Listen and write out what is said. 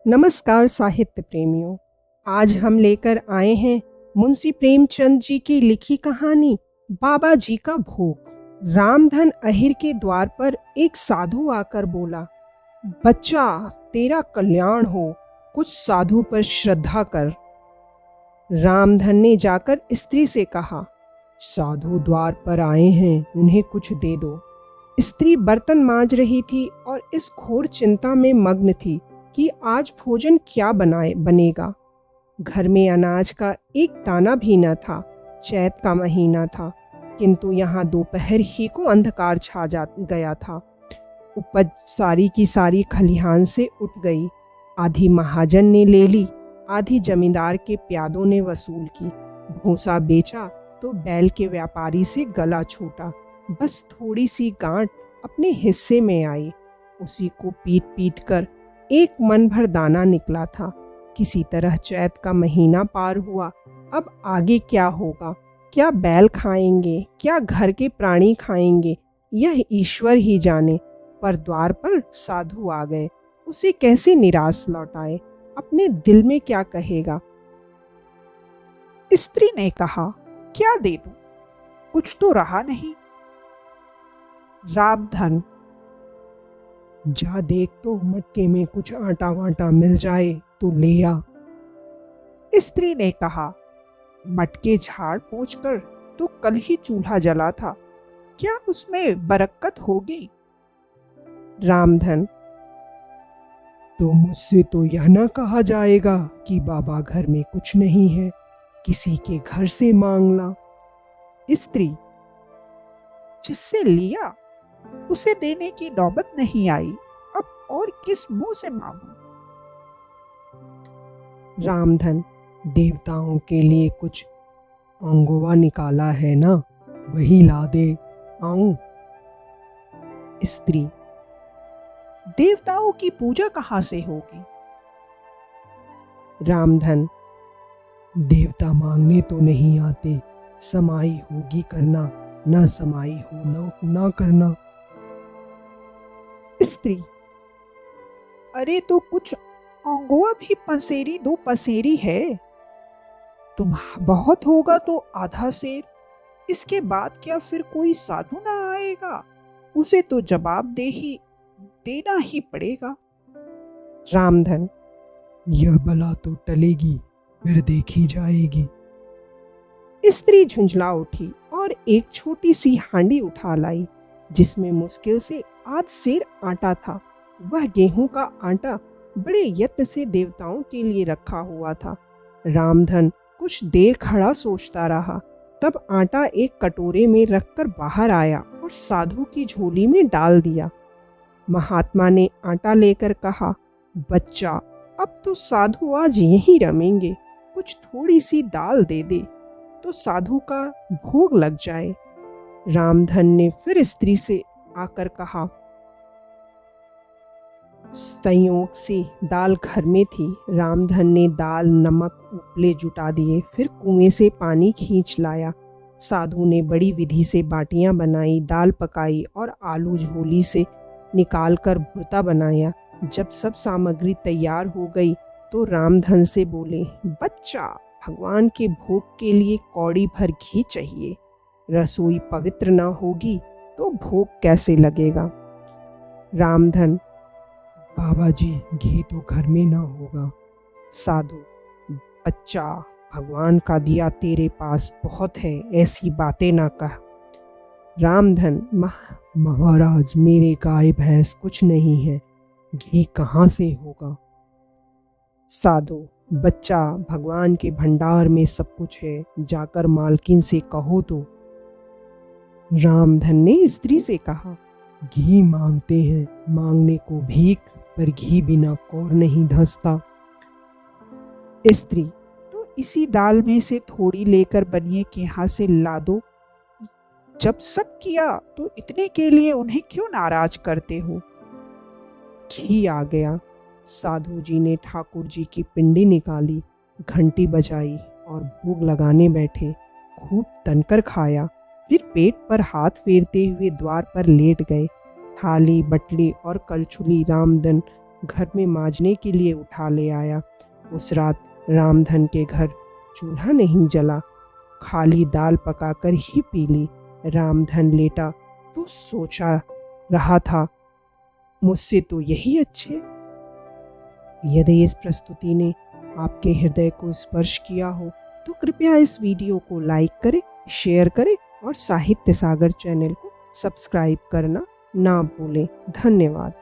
नमस्कार साहित्य प्रेमियों। आज हम लेकर आए हैं मुंशी प्रेमचंद जी की लिखी कहानी बाबा जी का भोग। रामधन अहिर के द्वार पर एक साधु आकर बोला, बच्चा तेरा कल्याण हो, कुछ साधु पर श्रद्धा कर। रामधन ने जाकर स्त्री से कहा, साधु द्वार पर आए हैं, उन्हें कुछ दे दो। स्त्री बर्तन मांज रही थी और इस घोर चिंता में मग्न थी कि आज भोजन क्या बनेगा। घर में अनाज का एक दाना भी न था। चैत का महीना था, किंतु यहाँ दोपहर ही को अंधकार छा जा गया था। उपज सारी की सारी खलिहान से उठ गई। आधी महाजन ने ले ली, आधी जमींदार के प्यादों ने वसूल की। भूसा बेचा तो बैल के व्यापारी से गला छूटा। बस थोड़ी सी गांठ अपने हिस्से में आई। उसी को पीट पीट कर एक मन भर दाना निकला था। किसी तरह चैत का महीना पार हुआ। अब आगे क्या होगा? क्या बैल खाएंगे, क्या घर के प्राणी खाएंगे, यह ईश्वर ही जाने। पर द्वार पर साधु आ गए, उसे कैसे निराश लौटाए? अपने दिल में क्या कहेगा? स्त्री ने कहा, क्या दे दूं? कुछ तो रहा नहीं। रामधन, जा देख तो मटके में कुछ आटा वाटा मिल जाए तो ले आ। स्त्री ने कहा, मटके झाड़ पोंछ कर तो कल ही चूल्हा जला था, क्या उसमें बरकत होगी? रामधन, तो मुझसे तो यह ना कहा जाएगा कि बाबा घर में कुछ नहीं है, किसी के घर से मांग ला। स्त्री, जिससे लिया उसे देने की नौबत नहीं आई, अब और किस मुंह से मांगूं? रामधन, देवताओं के लिए कुछ अंगोवा निकाला है ना, वही ला दे, आऊं? स्त्री, देवताओं की पूजा कहाँ से होगी? रामधन, देवता मांगने तो नहीं आते, समाई होगी करना, न समाई हो ना करना। स्त्री, अरे तो कुछ अंगुआ भी पसेरी दो पसेरी है। तुम बहुत होगा तो आधा सेर, इसके बाद क्या फिर कोई साधु ना आएगा? उसे तो जवाब देना ही पड़ेगा। रामधन, यह बला तो टलेगी, फिर देखी जाएगी। स्त्री झुंझला उठी और एक छोटी सी हांडी उठा लाई, जिसमें मुश्किल से आध सेर आटा था। वह गेहूं का आटा बड़े यत्न से देवताओं के लिए रखा हुआ था। रामधन कुछ देर खड़ा सोचता रहा, तब आटा एक कटोरे में रखकर बाहर आया और साधु की झोली में डाल दिया। महात्मा ने आटा लेकर कहा, बच्चा, अब तो साधु आज यहीं रमेंगे, कुछ थोड़ी सी दाल दे दे तो साधु का भोग लग जाए। रामधन ने फिर स्त्री से आकर कहा, संयोग से दाल घर में थी। रामधन ने दाल, नमक, उपले जुटा दिए, फिर कुएं से पानी खींच लाया। साधु ने बड़ी विधि से बाटियां बनाई, दाल पकाई और आलू झोली से निकाल कर भुर्ता बनाया। जब सब सामग्री तैयार हो गई तो रामधन से बोले, बच्चा, भगवान के भोग के लिए कौड़ी भर घी चाहिए। रसोई पवित्र ना होगी तो भोग कैसे लगेगा? रामधन, बाबा जी, घी तो घर में ना होगा। साधु, बच्चा, भगवान का दिया तेरे पास बहुत है, ऐसी बातें ना कह। रामधन, महाराज, मेरे गाय भैंस कुछ नहीं है, घी कहाँ से होगा? साधु, बच्चा, भगवान के भंडार में सब कुछ है, जाकर मालकिन से कहो तो। रामधन ने स्त्री से कहा, घी मांगते हैं, मांगने को भीख, पर घी बिना कौर नहीं धंसता। स्त्री, तो इसी दाल में से थोड़ी लेकर बनिए के यहाँ से ला दो। जब सब किया तो इतने के लिए उन्हें क्यों नाराज करते हो? घी आ गया। साधु जी ने ठाकुर जी की पिंडी निकाली, घंटी बजाई और भोग लगाने बैठे। खूब तनकर खाया, फिर पेट पर हाथ फेरते हुए द्वार पर लेट गए। थाली, बटली और कलछुली रामधन घर में मांजने के लिए उठा ले आया। उस रात रामधन के घर चूल्हा नहीं जला, खाली दाल पकाकर ही पी ली। रामधन लेटा तो सोचा रहा था, मुझसे तो यही अच्छे। यदि इस प्रस्तुति ने आपके हृदय को स्पर्श किया हो तो कृपया इस वीडियो को लाइक करें, शेयर करें और साहित्य सागर चैनल को सब्सक्राइब करना ना भूलें। धन्यवाद।